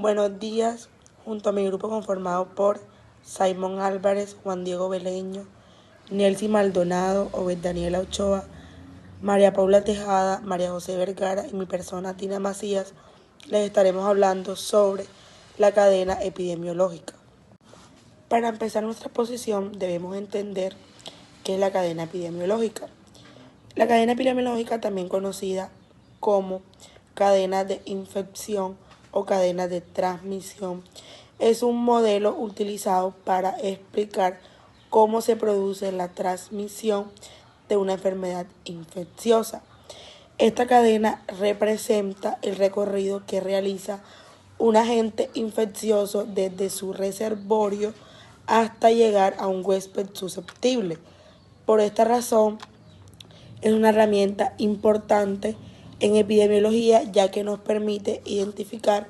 Buenos días, junto a mi grupo conformado por Simón Álvarez, Juan Diego Beleño, Nelcy Maldonado, Obed Daniela Ochoa, María Paula Tejada, María José Vergara y mi persona Tina Macías, les estaremos hablando sobre la cadena epidemiológica. Para empezar nuestra exposición debemos entender qué es la cadena epidemiológica. La cadena epidemiológica, también conocida como cadena de infección o cadena de transmisión, es un modelo utilizado para explicar cómo se produce la transmisión de una enfermedad infecciosa. Esta cadena representa el recorrido que realiza un agente infeccioso desde su reservorio hasta llegar a un huésped susceptible. Por esta razón, es una herramienta importante en epidemiología, ya que nos permite identificar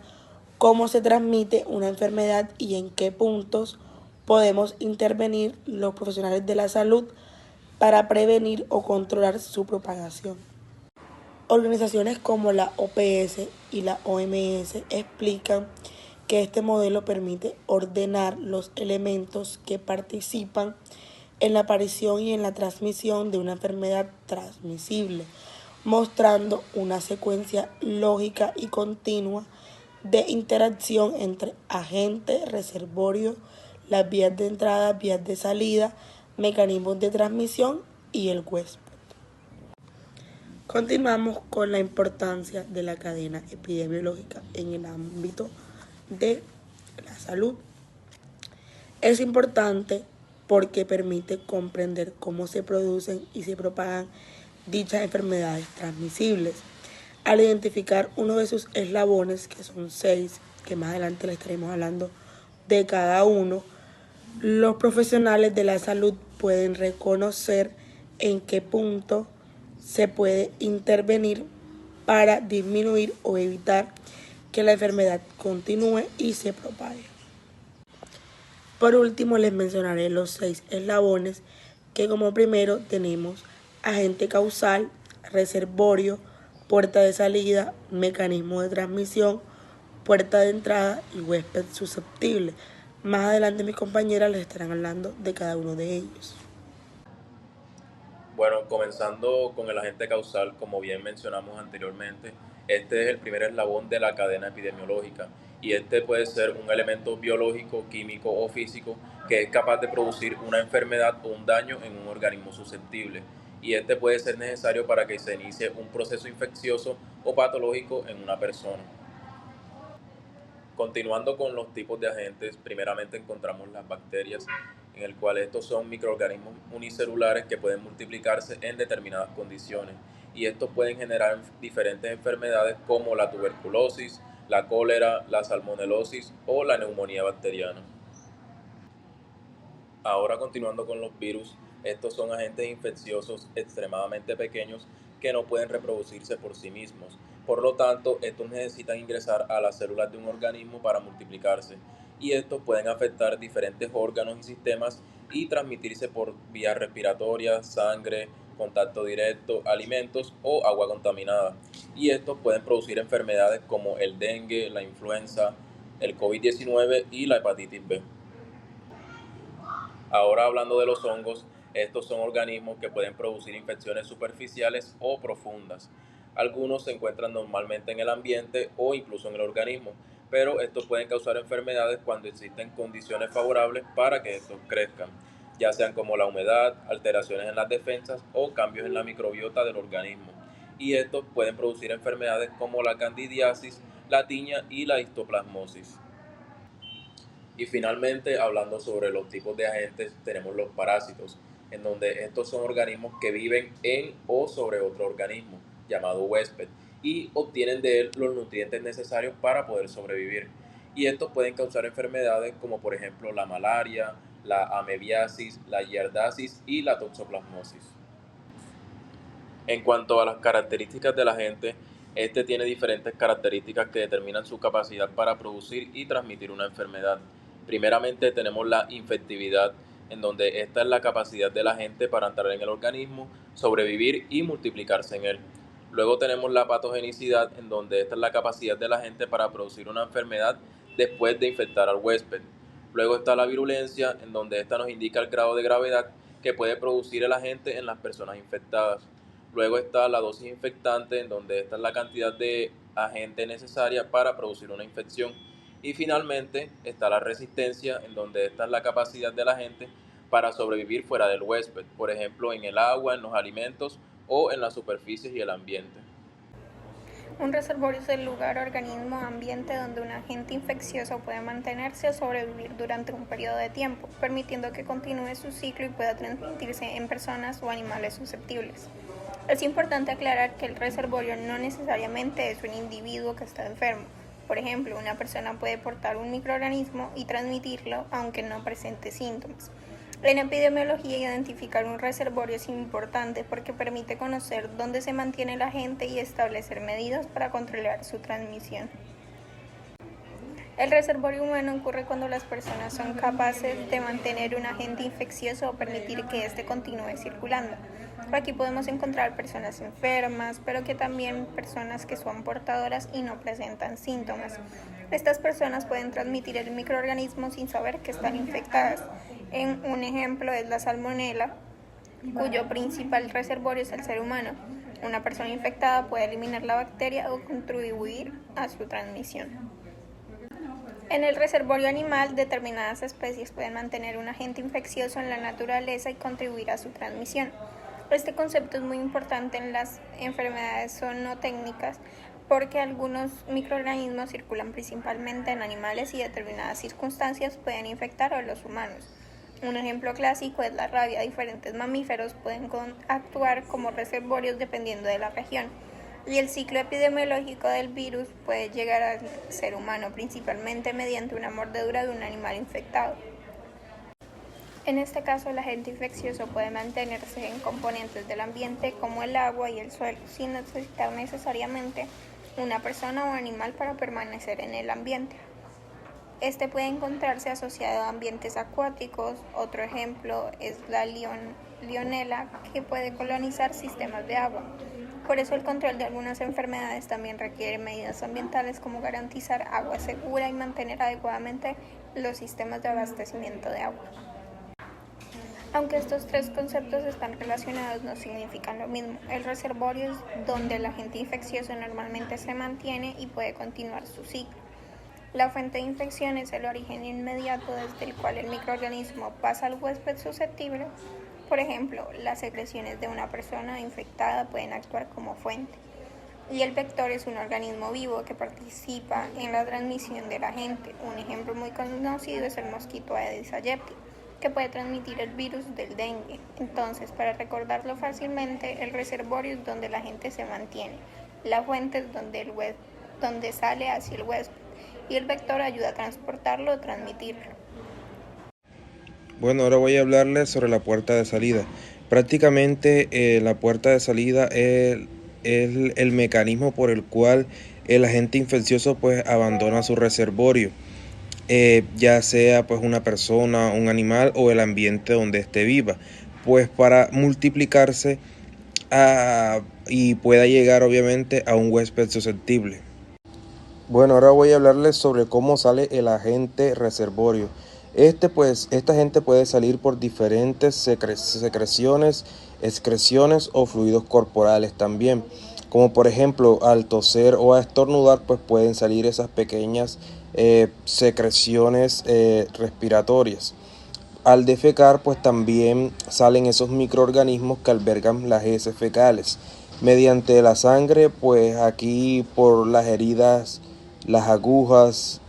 cómo se transmite una enfermedad y en qué puntos podemos intervenir los profesionales de la salud para prevenir o controlar su propagación. Organizaciones como la OPS y la OMS explican que este modelo permite ordenar los elementos que participan en la aparición y en la transmisión de una enfermedad transmisible, mostrando una secuencia lógica y continua de interacción entre agente, reservorio, las vías de entrada, vías de salida, mecanismos de transmisión y el huésped. Continuamos con la importancia de la cadena epidemiológica en el ámbito de la salud. Es importante porque permite comprender cómo se producen y se propagan dichas enfermedades transmisibles. Al identificar uno de sus eslabones, que son 6, que más adelante le estaremos hablando de cada uno, los profesionales de la salud pueden reconocer en qué punto se puede intervenir para disminuir o evitar que la enfermedad continúe y se propague. Por último, les mencionaré los 6 eslabones, que como primero tenemos agente causal, reservorio, puerta de salida, mecanismo de transmisión, puerta de entrada y huésped susceptible. Más adelante mis compañeras les estarán hablando de cada uno de ellos. Bueno, comenzando con el agente causal, como bien mencionamos anteriormente, este es el primer eslabón de la cadena epidemiológica y este puede ser un elemento biológico, químico o físico que es capaz de producir una enfermedad o un daño en un organismo susceptible, y este puede ser necesario para que se inicie un proceso infeccioso o patológico en una persona. Continuando con los tipos de agentes, primeramente encontramos las bacterias, en el cual estos son microorganismos unicelulares que pueden multiplicarse en determinadas condiciones, y estos pueden generar diferentes enfermedades como la tuberculosis, la cólera, la salmonelosis o la neumonía bacteriana. Ahora, continuando con los virus, estos son agentes infecciosos extremadamente pequeños que no pueden reproducirse por sí mismos. Por lo tanto, estos necesitan ingresar a las células de un organismo para multiplicarse, y estos pueden afectar diferentes órganos y sistemas y transmitirse por vías respiratorias, sangre, contacto directo, alimentos o agua contaminada. Y estos pueden producir enfermedades como el dengue, la influenza, el COVID-19 y la hepatitis B. Ahora, hablando de los hongos, estos son organismos que pueden producir infecciones superficiales o profundas. Algunos se encuentran normalmente en el ambiente o incluso en el organismo, pero estos pueden causar enfermedades cuando existen condiciones favorables para que estos crezcan, ya sean como la humedad, alteraciones en las defensas o cambios en la microbiota del organismo. Y estos pueden producir enfermedades como la candidiasis, la tiña y la histoplasmosis. Y finalmente, hablando sobre los tipos de agentes, tenemos los parásitos, en donde estos son organismos que viven en o sobre otro organismo, llamado huésped, y obtienen de él los nutrientes necesarios para poder sobrevivir. Y estos pueden causar enfermedades como por ejemplo la malaria, la amebiasis, la giardiasis y la toxoplasmosis. En cuanto a las características del agente, este tiene diferentes características que determinan su capacidad para producir y transmitir una enfermedad. Primeramente tenemos la infectividad, en donde esta es la capacidad del agente para entrar en el organismo, sobrevivir y multiplicarse en él. Luego tenemos la patogenicidad, en donde esta es la capacidad de la gente para producir una enfermedad después de infectar al huésped. Luego está la virulencia, en donde esta nos indica el grado de gravedad que puede producir el agente en las personas infectadas. Luego está la dosis infectante, en donde esta es la cantidad de agente necesaria para producir una infección. Y finalmente está la resistencia, en donde esta es la capacidad de la gente para sobrevivir fuera del huésped, por ejemplo en el agua, en los alimentos o en las superficies y el ambiente. Un reservorio es el lugar, organismo o ambiente donde un agente infeccioso puede mantenerse o sobrevivir durante un periodo de tiempo, permitiendo que continúe su ciclo y pueda transmitirse en personas o animales susceptibles. Es importante aclarar que el reservorio no necesariamente es un individuo que está enfermo. Por ejemplo, una persona puede portar un microorganismo y transmitirlo aunque no presente síntomas. En epidemiología, identificar un reservorio es importante porque permite conocer dónde se mantiene el agente y establecer medidas para controlar su transmisión. El reservorio humano ocurre cuando las personas son capaces de mantener un agente infeccioso o permitir que éste continúe circulando. Aquí podemos encontrar personas enfermas, pero que también personas que son portadoras y no presentan síntomas. Estas personas pueden transmitir el microorganismo sin saber que están infectadas. Un ejemplo es la salmonela, cuyo principal reservorio es el ser humano. Una persona infectada puede eliminar la bacteria o contribuir a su transmisión. En el reservorio animal, determinadas especies pueden mantener un agente infeccioso en la naturaleza y contribuir a su transmisión. Este concepto es muy importante en las enfermedades zoonotécnicas porque algunos microorganismos circulan principalmente en animales y determinadas circunstancias pueden infectar a los humanos. Un ejemplo clásico es la rabia. Diferentes mamíferos pueden actuar como reservorios dependiendo de la región. Y el ciclo epidemiológico del virus puede llegar al ser humano principalmente mediante una mordedura de un animal infectado. En este caso, el agente infeccioso puede mantenerse en componentes del ambiente como el agua y el suelo, sin necesitar necesariamente una persona o animal para permanecer en el ambiente. Este puede encontrarse asociado a ambientes acuáticos. Otro ejemplo es la Legionela, que puede colonizar sistemas de agua. Por eso el control de algunas enfermedades también requiere medidas ambientales como garantizar agua segura y mantener adecuadamente los sistemas de abastecimiento de agua. Aunque estos tres conceptos están relacionados, no significan lo mismo. El reservorio es donde el agente infeccioso normalmente se mantiene y puede continuar su ciclo. La fuente de infección es el origen inmediato desde el cual el microorganismo pasa al huésped susceptible. Por ejemplo, las secreciones de una persona infectada pueden actuar como fuente. Y el vector es un organismo vivo que participa en la transmisión del agente. Un ejemplo muy conocido es el mosquito Aedes aegypti, que puede transmitir el virus del dengue. Entonces, para recordarlo fácilmente, el reservorio es donde el agente se mantiene, la fuente es donde sale hacia el huésped, y el vector ayuda a transportarlo o transmitirlo. Bueno, ahora voy a hablarles sobre la puerta de salida. Prácticamente la puerta de salida es el mecanismo por el cual el agente infeccioso pues abandona su reservorio, ya sea pues una persona, un animal o el ambiente donde esté viva, pues para multiplicarse y pueda llegar obviamente a un huésped susceptible. Bueno, ahora voy a hablarles sobre cómo sale el agente reservorio. Esta gente puede salir por diferentes secreciones, excreciones o fluidos corporales también. Como por ejemplo, al toser o a estornudar, pues pueden salir esas pequeñas secreciones respiratorias. Al defecar, pues también salen esos microorganismos que albergan las heces fecales. Mediante la sangre, pues aquí por las heridas, las agujas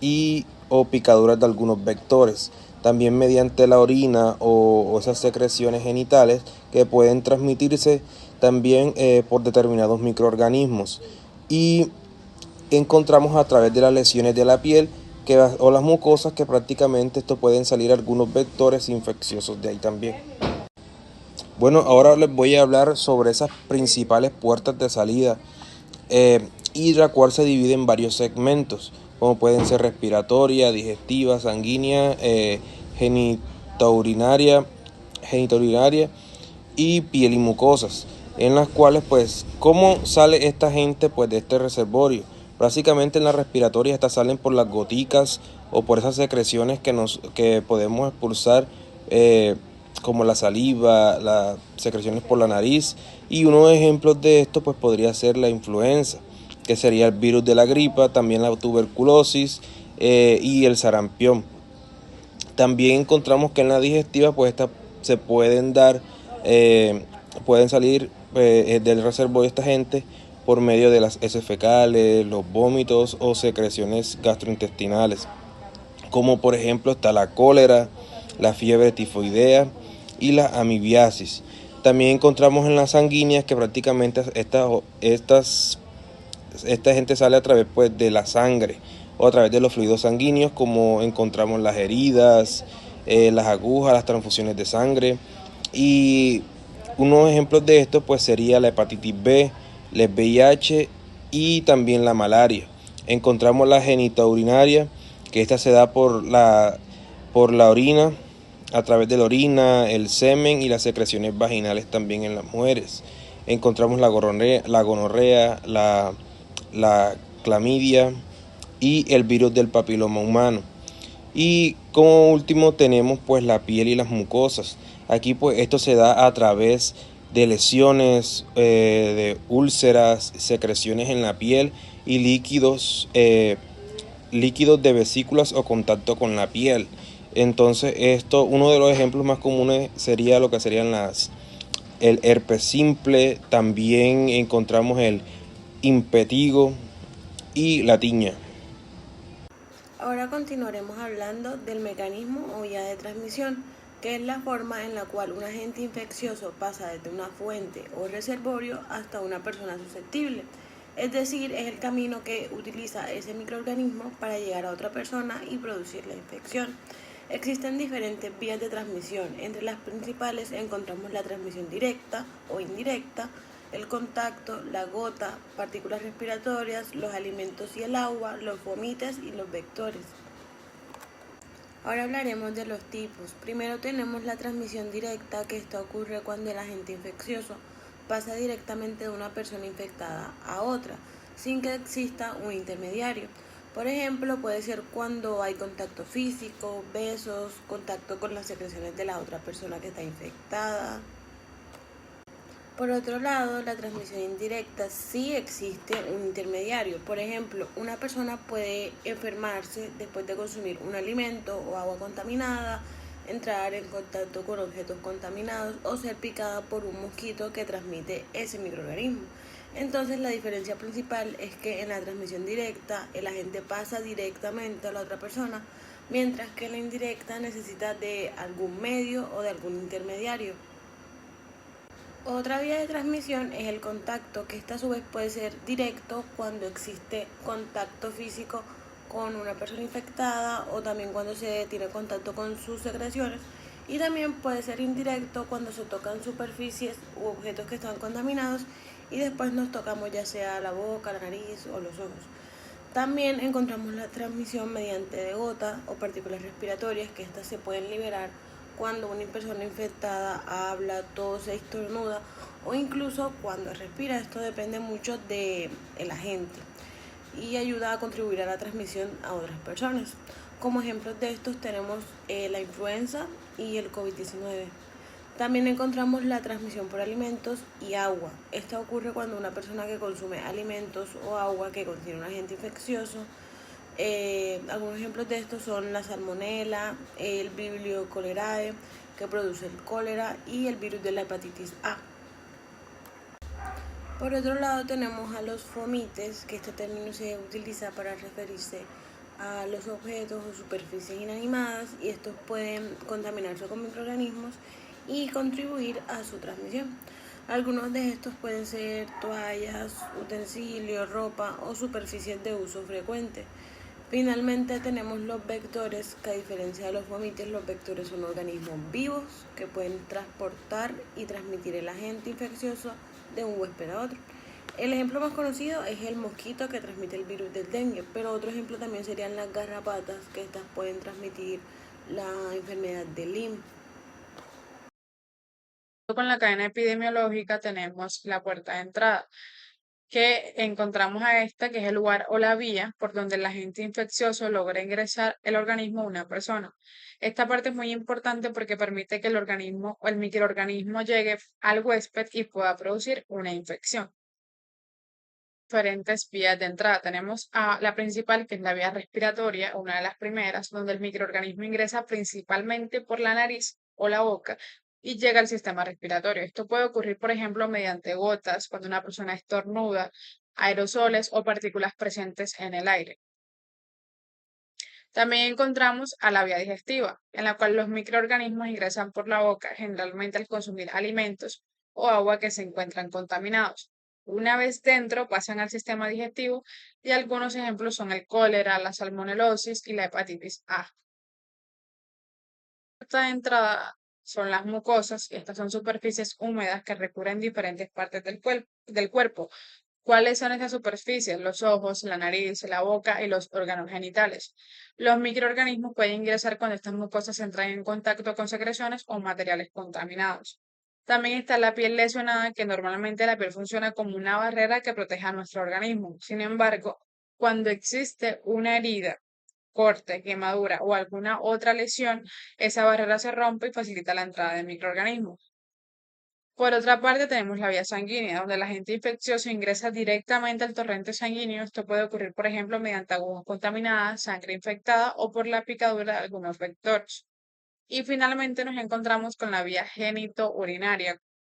o picaduras de algunos vectores. También mediante la orina o esas secreciones genitales que pueden transmitirse también por determinados microorganismos. Y encontramos a través de las lesiones de la piel o las mucosas que prácticamente esto pueden salir algunos vectores infecciosos de ahí también. Bueno, ahora les voy a hablar sobre esas principales puertas de salida y la cual se divide en varios segmentos, como pueden ser respiratoria, digestiva, sanguínea, genitourinaria y piel y mucosas. en las cuales pues ¿cómo sale esta gente pues de este reservorio? Básicamente en las respiratorias estas salen por las goticas o por esas secreciones que podemos expulsar, como la saliva, las secreciones por la nariz, y unos ejemplos de esto pues podría ser la influenza, que sería el virus de la gripa, también la tuberculosis y el sarampión. También encontramos que en la digestiva pues estas se pueden dar, pueden salir del reservorio esta gente por medio de las heces fecales, los vómitos o secreciones gastrointestinales, como por ejemplo está la cólera, la fiebre tifoidea y la amibiasis. También encontramos en las sanguíneas que prácticamente esta gente sale a través pues de la sangre o a través de los fluidos sanguíneos, como encontramos las heridas, las agujas, las transfusiones de sangre. Y unos ejemplos de esto pues sería la hepatitis B, el VIH y también la malaria. Encontramos la genitourinaria, que esta se da por la orina, a través de la orina, el semen y las secreciones vaginales también en las mujeres. Encontramos la gonorrea, la clamidia y el virus del papiloma humano. Y como último tenemos pues la piel y las mucosas. Aquí pues esto se da a través de lesiones, de úlceras, secreciones en la piel y líquidos de vesículas o contacto con la piel. Entonces uno de los ejemplos más comunes sería lo que serían el herpes simple. También encontramos el impetigo y la tiña. Ahora continuaremos hablando del mecanismo o vía de transmisión, que es la forma en la cual un agente infeccioso pasa desde una fuente o reservorio hasta una persona susceptible. Es decir, es el camino que utiliza ese microorganismo para llegar a otra persona y producir la infección. Existen diferentes vías de transmisión. Entre las principales encontramos la transmisión directa o indirecta, el contacto, la gota, partículas respiratorias, los alimentos y el agua, los vomites y los vectores. Ahora hablaremos de los tipos. Primero tenemos la transmisión directa, que esto ocurre cuando el agente infeccioso pasa directamente de una persona infectada a otra, sin que exista un intermediario. Por ejemplo, puede ser cuando hay contacto físico, besos, contacto con las secreciones de la otra persona que está infectada. Por otro lado, la transmisión indirecta sí existe un intermediario. Por ejemplo, una persona puede enfermarse después de consumir un alimento o agua contaminada, entrar en contacto con objetos contaminados o ser picada por un mosquito que transmite ese microorganismo. Entonces, la diferencia principal es que en la transmisión directa el agente pasa directamente a la otra persona, mientras que en la indirecta necesita de algún medio o de algún intermediario. Otra vía de transmisión es el contacto, que esta a su vez puede ser directo cuando existe contacto físico con una persona infectada o también cuando se tiene contacto con sus secreciones, y también puede ser indirecto cuando se tocan superficies u objetos que están contaminados y después nos tocamos ya sea la boca, la nariz o los ojos. También encontramos la transmisión mediante de gota o partículas respiratorias, que estas se pueden liberar cuando una persona infectada habla, tose, estornuda o incluso cuando respira. Esto depende mucho del agente y ayuda a contribuir a la transmisión a otras personas. Como ejemplos de estos tenemos la influenza y el COVID-19. También encontramos la transmisión por alimentos y agua. Esta ocurre cuando una persona que consume alimentos o agua que contiene un agente infeccioso. Algunos ejemplos de estos son la salmonela, el Vibrio cholerae, que produce el cólera, y el virus de la hepatitis A. Por otro lado tenemos a los fomites, que este término se utiliza para referirse a los objetos o superficies inanimadas, y estos pueden contaminarse con microorganismos y contribuir a su transmisión. Algunos de estos pueden ser toallas, utensilios, ropa o superficies de uso frecuente. Finalmente tenemos los vectores, que a diferencia de los fomites, los vectores son organismos vivos que pueden transportar y transmitir el agente infeccioso de un huésped a otro. El ejemplo más conocido es el mosquito, que transmite el virus del dengue, pero otro ejemplo también serían las garrapatas, que estas pueden transmitir la enfermedad de Lyme. con la cadena epidemiológica tenemos la puerta de entrada, que encontramos a esta, que es el lugar o la vía por donde el agente infeccioso logra ingresar el organismo de una persona. Esta parte es muy importante porque permite que el organismo o el microorganismo llegue al huésped y pueda producir una infección. Diferentes vías de entrada. Tenemos a la principal, que es la vía respiratoria, una de las primeras, donde el microorganismo ingresa principalmente por la nariz o la boca y llega al sistema respiratorio. Esto puede ocurrir, por ejemplo, mediante gotas, cuando una persona estornuda, aerosoles o partículas presentes en el aire. También encontramos a la vía digestiva, en la cual los microorganismos ingresan por la boca, generalmente al consumir alimentos o agua que se encuentran contaminados. Una vez dentro, pasan al sistema digestivo y algunos ejemplos son el cólera, la salmonelosis y la hepatitis A. La puerta de entrada son las mucosas, y estas son superficies húmedas que recubren diferentes partes del cuerpo. ¿Cuáles son esas superficies? Los ojos, la nariz, la boca y los órganos genitales. Los microorganismos pueden ingresar cuando estas mucosas entran en contacto con secreciones o materiales contaminados. También está la piel lesionada, que normalmente la piel funciona como una barrera que protege a nuestro organismo. Sin embargo, cuando existe una herida, corte, quemadura o alguna otra lesión, esa barrera se rompe y facilita la entrada de microorganismos. Por otra parte, tenemos la vía sanguínea, donde el agente infeccioso ingresa directamente al torrente sanguíneo. Esto puede ocurrir, por ejemplo, mediante agujas contaminadas, sangre infectada o por la picadura de algunos vectores. Y finalmente nos encontramos con la vía genitourinaria,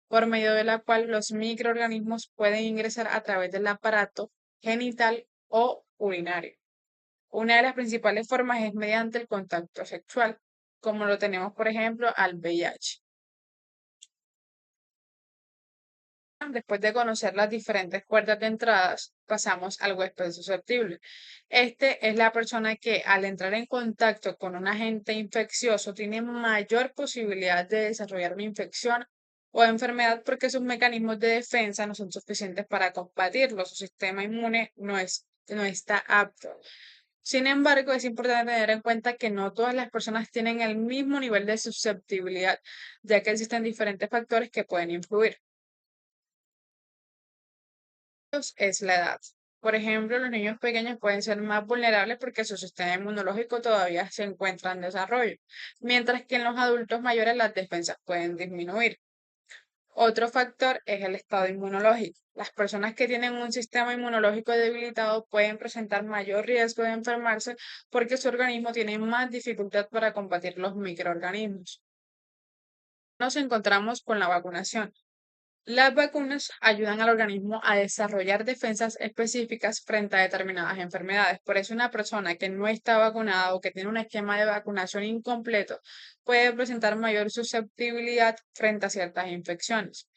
por medio de la cual los microorganismos pueden ingresar a través del aparato genital o urinario. Una de las principales formas es mediante el contacto sexual, como lo tenemos, por ejemplo, al VIH. Después de conocer las diferentes puertas de entradas, pasamos al huésped susceptible. Este es la persona que al entrar en contacto con un agente infeccioso tiene mayor posibilidad de desarrollar una infección o enfermedad porque sus mecanismos de defensa no son suficientes para combatirlo. Su sistema inmune no está apto. Sin embargo, es importante tener en cuenta que no todas las personas tienen el mismo nivel de susceptibilidad, ya que existen diferentes factores que pueden influir. Es la edad. Por ejemplo, los niños pequeños pueden ser más vulnerables porque su sistema inmunológico todavía se encuentra en desarrollo, mientras que en los adultos mayores las defensas pueden disminuir. Otro factor es el estado inmunológico. Las personas que tienen un sistema inmunológico debilitado pueden presentar mayor riesgo de enfermarse porque su organismo tiene más dificultad para combatir los microorganismos. Nos encontramos con la vacunación. Las vacunas ayudan al organismo a desarrollar defensas específicas frente a determinadas enfermedades. Por eso una persona que no está vacunada o que tiene un esquema de vacunación incompleto puede presentar mayor susceptibilidad frente a ciertas infecciones.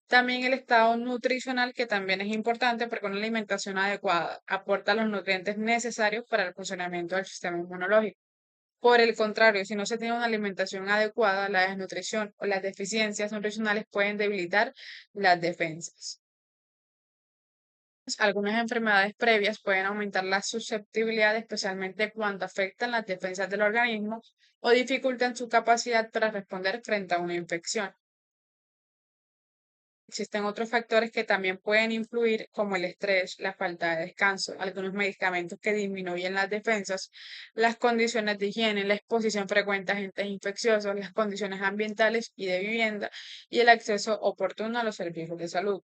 También el estado nutricional, que también es importante porque una alimentación adecuada aporta los nutrientes necesarios para el funcionamiento del sistema inmunológico. Por el contrario, si no se tiene una alimentación adecuada, la desnutrición o las deficiencias nutricionales pueden debilitar las defensas. Algunas enfermedades previas pueden aumentar la susceptibilidad, especialmente cuando afectan las defensas del organismo o dificultan su capacidad para responder frente a una infección. Existen otros factores que también pueden influir, como el estrés, la falta de descanso, algunos medicamentos que disminuyen las defensas, las condiciones de higiene, la exposición frecuente a agentes infecciosos, las condiciones ambientales y de vivienda y el acceso oportuno a los servicios de salud.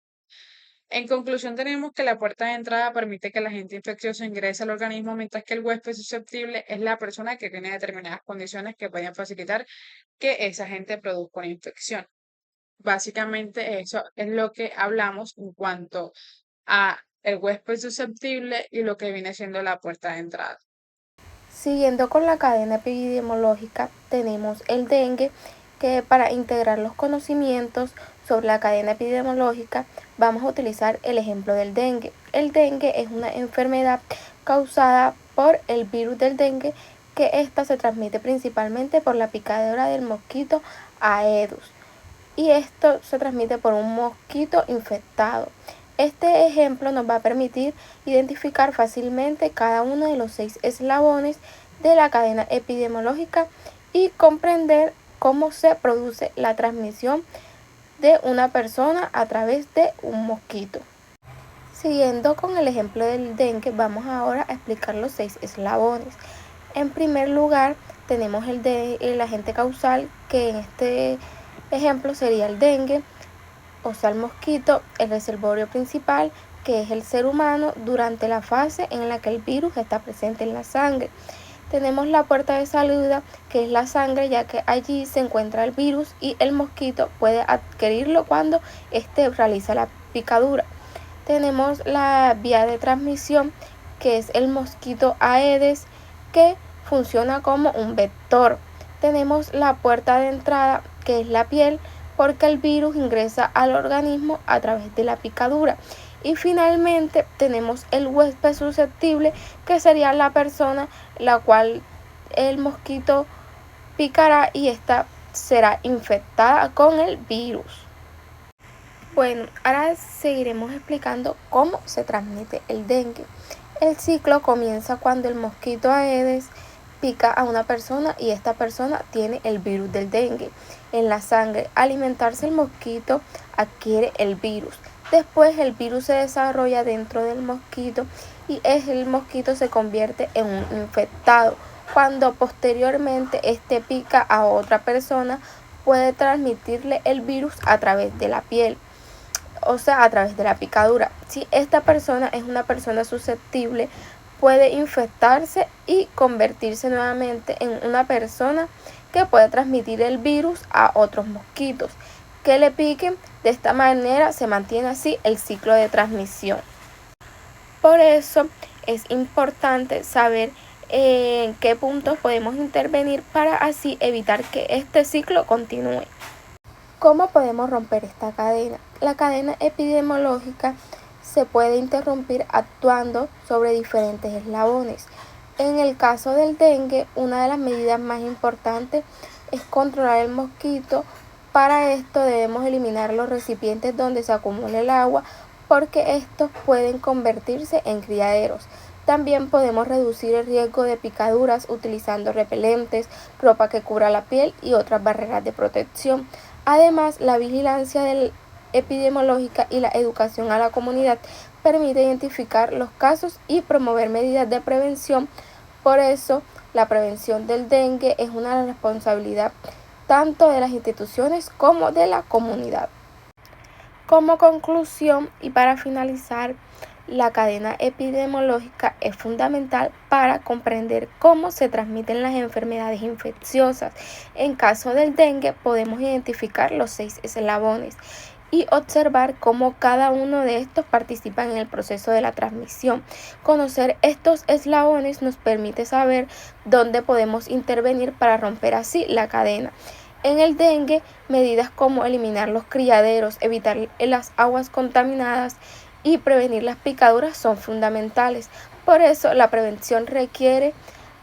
En conclusión, tenemos que la puerta de entrada permite que el agente infeccioso ingrese al organismo, mientras que el huésped susceptible es la persona que tiene determinadas condiciones que pueden facilitar que ese agente produzca una infección. Básicamente eso es lo que hablamos en cuanto a el huésped susceptible y lo que viene siendo la puerta de entrada. Siguiendo con la cadena epidemiológica, tenemos el dengue, que para integrar los conocimientos sobre la cadena epidemiológica vamos a utilizar el ejemplo del dengue. El dengue es una enfermedad causada por el virus del dengue, que ésta se transmite principalmente por la picadura del mosquito Aedes, y esto se transmite por un mosquito infectado. Este ejemplo nos va a permitir identificar fácilmente cada uno de los 6 eslabones de la cadena epidemiológica y comprender cómo se produce la transmisión de una persona a través de un mosquito. Siguiendo con el ejemplo del dengue, vamos ahora a explicar los 6 eslabones. En primer lugar, tenemos el agente causal, que en este ejemplo sería el dengue, o sea, el mosquito, el reservorio principal, que es el ser humano durante la fase en la que el virus está presente en la sangre. Tenemos la puerta de salida, que es la sangre, ya que allí se encuentra el virus y el mosquito puede adquirirlo cuando éste realiza la picadura. Tenemos la vía de transmisión, que es el mosquito Aedes, que funciona como un vector. Tenemos la puerta de entrada, que es la piel, porque el virus ingresa al organismo a través de la picadura. Y finalmente tenemos el huésped susceptible, que sería la persona la cual el mosquito picará y esta será infectada con el virus. Bueno, ahora seguiremos explicando cómo se transmite el dengue. El ciclo comienza cuando el mosquito Aedes pica a una persona y esta persona tiene el virus del dengue en la sangre. Al alimentarse el mosquito adquiere el virus. Después el virus se desarrolla dentro del mosquito y el mosquito se convierte en un infectado. Cuando posteriormente este pica a otra persona, puede transmitirle el virus a través de la piel, o sea, a través de la picadura. Si esta persona es una persona susceptible, puede infectarse y convertirse nuevamente en una persona que puede transmitir el virus a otros mosquitos que le piquen. De esta manera se mantiene así el ciclo de transmisión. Por eso es importante saber en qué puntos podemos intervenir para así evitar que este ciclo continúe. ¿Cómo podemos romper esta cadena? La cadena epidemiológica se puede interrumpir actuando sobre diferentes eslabones. En el caso del dengue, una de las medidas más importantes es controlar el mosquito. Para esto debemos eliminar los recipientes donde se acumula el agua, porque estos pueden convertirse en criaderos. También podemos reducir el riesgo de picaduras utilizando repelentes, ropa que cubra la piel y otras barreras de protección. Además, la vigilancia epidemiológica y la educación a la comunidad permite identificar los casos y promover medidas de prevención. Por eso, la prevención del dengue es una responsabilidad tanto de las instituciones como de la comunidad. Como conclusión y para finalizar, la cadena epidemiológica es fundamental para comprender cómo se transmiten las enfermedades infecciosas. En caso del dengue, podemos identificar los 6 eslabones y observar cómo cada uno de estos participa en el proceso de la transmisión. Conocer estos eslabones nos permite saber dónde podemos intervenir para romper así la cadena. En el dengue, medidas como eliminar los criaderos, evitar las aguas contaminadas y prevenir las picaduras son fundamentales. Por eso, la prevención requiere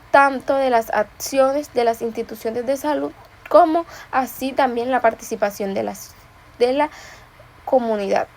tanto de las acciones de las instituciones de salud como así también la participación de la comunidad.